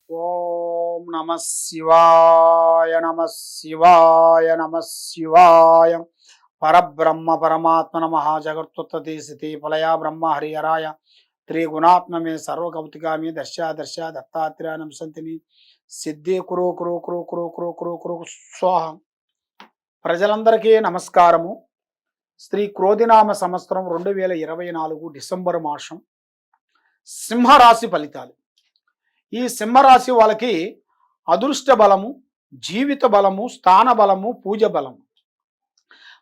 ఓం నమ శివాయ నమ శివాయ నమ శివాయ పరబ్రహ్మ పరమాత్మ నమ జగత్తుత్పత్తి స్థితి ఫలయా బ్రహ్మ హరిహరాయ త్రిగుణాత్మమే సర్వకౌతికామి దర్శ దర్శ దత్తాత్రేయం సంతిని సిద్ధి కురు కురు కురు కురు కురు కురు కురు స్వాహ. ప్రజలందరికీ నమస్కారము. శ్రీ క్రోధినామ సంవత్సరం 2024 డిసెంబర్ మాసం సింహరాశి ఫలితాలు. ఈ సింహరాశి వాళ్ళకి అదృష్ట బలము, జీవిత బలము, స్థాన బలము, పూజ బలము.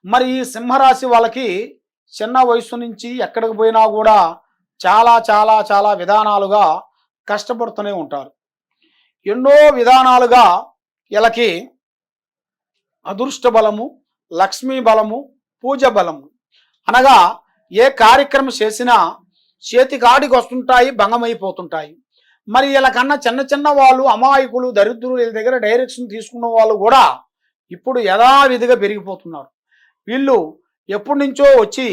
మరి ఈ సింహరాశి వాళ్ళకి చిన్న వయసు నుంచి ఎక్కడికి పోయినా కూడా చాలా చాలా చాలా విధానాలుగా కష్టపడుతూనే ఉంటారు. ఎన్నో విధానాలుగా వీళ్ళకి అదృష్ట బలము, లక్ష్మీ బలము, పూజ బలము అనగా ఏ కార్యక్రమం చేసినా చేతికాడికి వస్తుంటాయి, భంగమైపోతుంటాయి. మరి వీళ్ళకన్నా చిన్న చిన్న వాళ్ళు, అమాయకులు, దరిద్రులు, వీళ్ళ దగ్గర డైరెక్షన్ తీసుకున్న వాళ్ళు కూడా ఇప్పుడు యథావిధిగా పెరిగిపోతున్నారు. వీళ్ళు ఎప్పటి నుంచో వచ్చి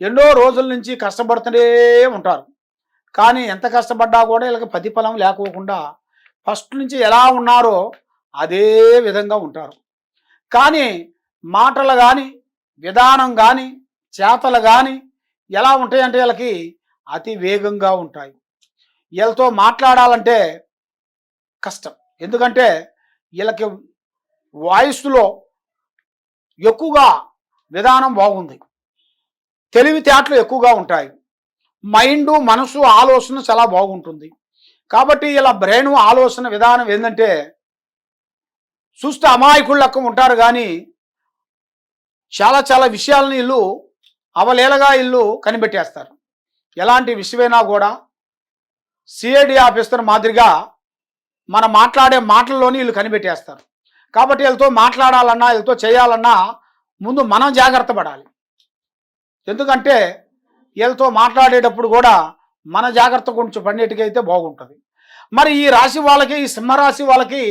ఎన్నో రోజుల నుంచి కష్టపడుతూనే ఉంటారు. కానీ ఎంత కష్టపడ్డా కూడా వీళ్ళకి ప్రతిఫలం లేకోకుండా ఫస్ట్ నుంచి ఎలా ఉన్నారో అదే విధంగా ఉంటారు. కానీ మాటలు కానీ, విధానం కానీ, చేతలు కానీ ఎలా ఉంటాయంటే వీళ్ళకి అతి వేగంగా ఉంటాయి. వీళ్ళతో మాట్లాడాలంటే కష్టం. ఎందుకంటే వీళ్ళకి వాయిస్లో ఎక్కువగా విధానం బాగుంది, తెలివితేటలు ఎక్కువగా ఉంటాయి, మైండు, మనసు, ఆలోచన చాలా బాగుంటుంది. కాబట్టి ఇలా బ్రెయిన్ ఆలోచన విధానం ఏంటంటే చూస్తే అమాయకులు లెక్క ఉంటారు. కానీ చాలా చాలా విషయాలను వీళ్ళు అవలేలగా వీళ్ళు కనిపెట్టేస్తారు. ఎలాంటి విషయమైనా కూడా సిఐడి ఆఫీసర్ మాదిరిగా మనం మాట్లాడే మాటల్లోని వీళ్ళు కనిపెట్టేస్తారు. కాబట్టి వీళ్ళతో మాట్లాడాలన్నా, వీళ్ళతో చేయాలన్నా ముందు మనం జాగ్రత్త పడాలి. ఎందుకంటే వీళ్ళతో మాట్లాడేటప్పుడు కూడా మన జాగ్రత్త కొంచెం పడినట్టుకైతే బాగుంటుంది. మరి ఈ రాశి వాళ్ళకి, ఈ సింహరాశి వాళ్ళకి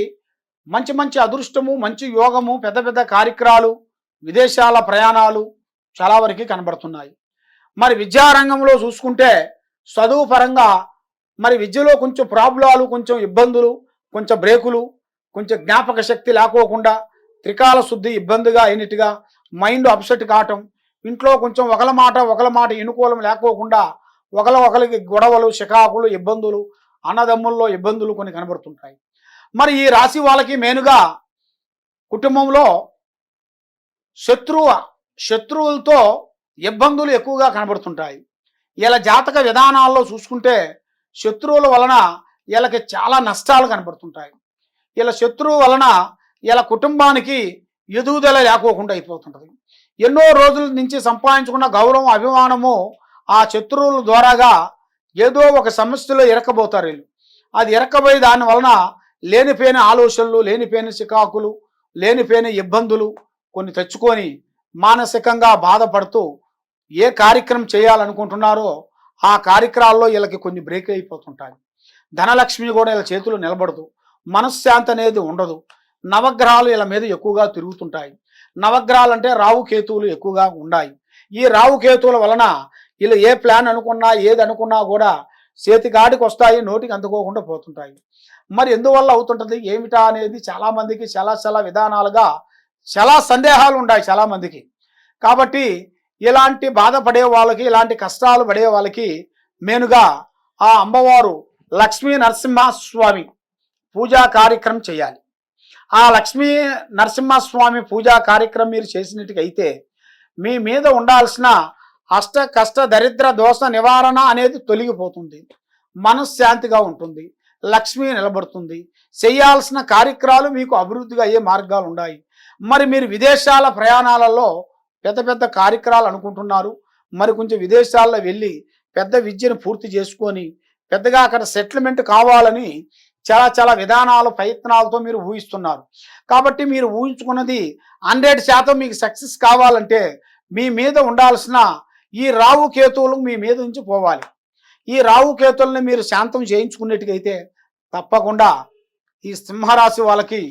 మంచి మంచి అదృష్టము, మంచి యోగము, పెద్ద పెద్ద కార్యక్రమాలు, విదేశాల ప్రయాణాలు చాలా వరకు కనబడుతున్నాయి. మరి విద్యారంగంలో చూసుకుంటే చదువు పరంగా మరి విద్యలో కొంచెం ప్రాబ్లాలు, కొంచెం ఇబ్బందులు, కొంచెం బ్రేకులు, కొంచెం జ్ఞాపక శక్తి లేకోకుండా త్రికాల శుద్ధి ఇబ్బందిగా అయినట్టుగా మైండ్ అప్సెట్ కావటం, ఇంట్లో కొంచెం ఒకల మాట అనుకూలం లేకోకుండా ఒకరికి గొడవలు, చికాకులు, ఇబ్బందులు, అన్నదమ్ముల్లో ఇబ్బందులు కొన్ని కనబడుతుంటాయి. మరి ఈ రాశి వాళ్ళకి మెయిన్గా కుటుంబంలో శత్రువులతో ఇబ్బందులు ఎక్కువగా కనబడుతుంటాయి. ఇలా జాతక విధానాల్లో చూసుకుంటే శత్రువుల వలన వీళ్ళకి చాలా నష్టాలు కనబడుతుంటాయి. ఇలా శత్రువు వలన వీళ్ళ కుటుంబానికి ఎదుగుదల లేకోకుండా అయిపోతుంటుంది. ఎన్నో రోజుల నుంచి సంపాదించుకున్న గౌరవం, అభిమానము ఆ శత్రువుల ద్వారాగా ఏదో ఒక సమస్యలో ఇరక్కబోతారు వీళ్ళు. అది ఇరక్కబోయి దాని వలన లేనిపోయిన ఆలోచనలు, లేనిపోయిన చికాకులు, లేనిపోయిన ఇబ్బందులు కొన్ని తెచ్చుకొని మానసికంగా బాధపడుతూ ఏ కార్యక్రమం చేయాలనుకుంటున్నారో ఆ కార్యక్రమాల్లో వీళ్ళకి కొన్ని బ్రేక్ అయిపోతుంటాయి. ధనలక్ష్మి కూడా వీళ్ళ చేతులు నిలబడదు, మనశ్శాంతి అనేది ఉండదు. నవగ్రహాలు వీళ్ళ మీద ఎక్కువగా తిరుగుతుంటాయి. నవగ్రహాలు అంటే రావుకేతువులు ఎక్కువగా ఉన్నాయి. ఈ రావుకేతువుల వలన వీళ్ళు ఏ ప్లాన్ అనుకున్నా, ఏది అనుకున్నా కూడా చేతికాడికి వస్తాయి, నోటికి అందుకోకుండా పోతుంటాయి. మరి ఎందువల్ల అవుతుంటుంది ఏమిటా అనేది చాలామందికి చాలా చాలా విధానాలుగా చాలా సందేహాలు ఉన్నాయి చాలామందికి. కాబట్టి ఇలాంటి బాధపడే వాళ్ళకి, ఇలాంటి కష్టాలు పడే వాళ్ళకి మెయిన్గా ఆ అమ్మవారు లక్ష్మీ నరసింహస్వామి పూజా కార్యక్రమం చేయాలి. ఆ లక్ష్మీ నరసింహస్వామి పూజా కార్యక్రమం మీరు చేసినట్టుకైతే మీ మీద ఉండాల్సిన అష్ట కష్ట దరిద్ర దోష నివారణ అనేది తొలగిపోతుంది, మనశ్శాంతిగా ఉంటుంది, లక్ష్మి నిలబడుతుంది, చేయాల్సిన కార్యక్రమాలు మీకు అభివృద్ధిగా అయ్యే మార్గాలు ఉన్నాయి. మరి మీరు విదేశాల ప్రయాణాలలో పెద్ద పెద్ద కార్యక్రమాలు అనుకుంటున్నారు. మరి కొంచెం విదేశాల్లో వెళ్ళి పెద్ద విద్యను పూర్తి చేసుకొని పెద్దగా అక్కడ సెటిల్మెంట్ కావాలని చాలా చాలా విధానాలు, ప్రయత్నాలతో మీరు ఊహిస్తున్నారు. కాబట్టి మీరు ఊహించుకున్నది 100% మీకు సక్సెస్ కావాలంటే మీ మీద ఉండాల్సిన ఈ రావుకేతువులు మీ మీద నుంచి పోవాలి. ఈ రావుకేతువుల్ని మీరు శాంతం చేయించుకునేట్టుకైతే తప్పకుండా ఈ సింహరాశి వాళ్ళకి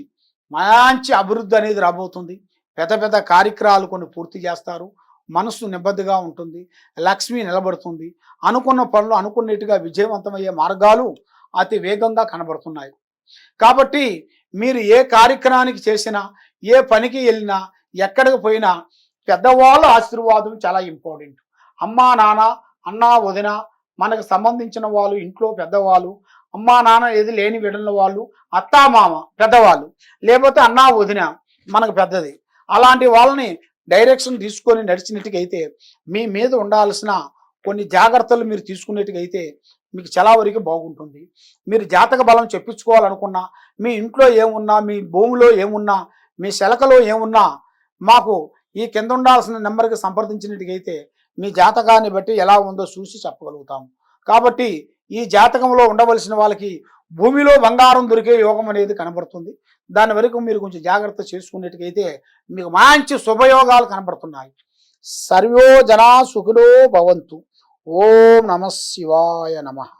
మంచి అభివృద్ధి అనేది రాబోతుంది. పెద్ద పెద్ద కార్యక్రమాలు కొన్ని పూర్తి చేస్తారు, మనసు నెమ్మదిగా ఉంటుంది, లక్ష్మి నిలబడుతుంది, అనుకున్న పనులు అనుకున్నట్టుగా విజయవంతమయ్యే మార్గాలు అతి వేగంగా కనబడుతున్నాయి. కాబట్టి మీరు ఏ కార్యక్రమానికి చేసినా, ఏ పనికి వెళ్ళినా, ఎక్కడికి పోయినా పెద్దవాళ్ళ ఆశీర్వాదం చాలా ఇంపార్టెంట్. అమ్మా నాన్న, అన్న వదిన, మనకు సంబంధించిన వాళ్ళు, ఇంట్లో పెద్దవాళ్ళు, అమ్మా నాన్న ఏది లేని విడల వాళ్ళు, అత్తా మామ పెద్దవాళ్ళు, లేకపోతే అన్న వదిన మనకు పెద్దది. అలాంటి వాళ్ళని డైరెక్షన్ తీసుకొని నడిచినట్టుగైతే మీ మీద ఉండాల్సిన కొన్ని జాగ్రత్తలు మీరు తీసుకునేట్టుగైతే మీకు చాలా వరకు బాగుంటుంది. మీరు జాతక బలం చెప్పించుకోవాలనుకున్నా, మీ ఇంట్లో ఏమున్నా, మీ భూమిలో ఏమున్నా, మీ శలకలో ఏమున్నా మాకు ఈ కింద ఉండాల్సిన నెంబర్కి సంప్రదించినట్టుగైతే మీ జాతకాన్ని బట్టి ఎలా ఉందో చూసి చెప్పగలుగుతాము. కాబట్టి ఈ జాతకంలో ఉండవలసిన వాళ్ళకి భూమిలో బంగారం దొరికే యోగం అనేది కనబడుతుంది. దాని వరకు మీరు కొంచెం జాగ్రత్త చేసుకునేట్టుగైతే మీకు మంచి శుభయోగాలు కనబడుతున్నాయి. సర్వో జనా సుఖినో భవంతు. ఓం నమ శివాయ నమః.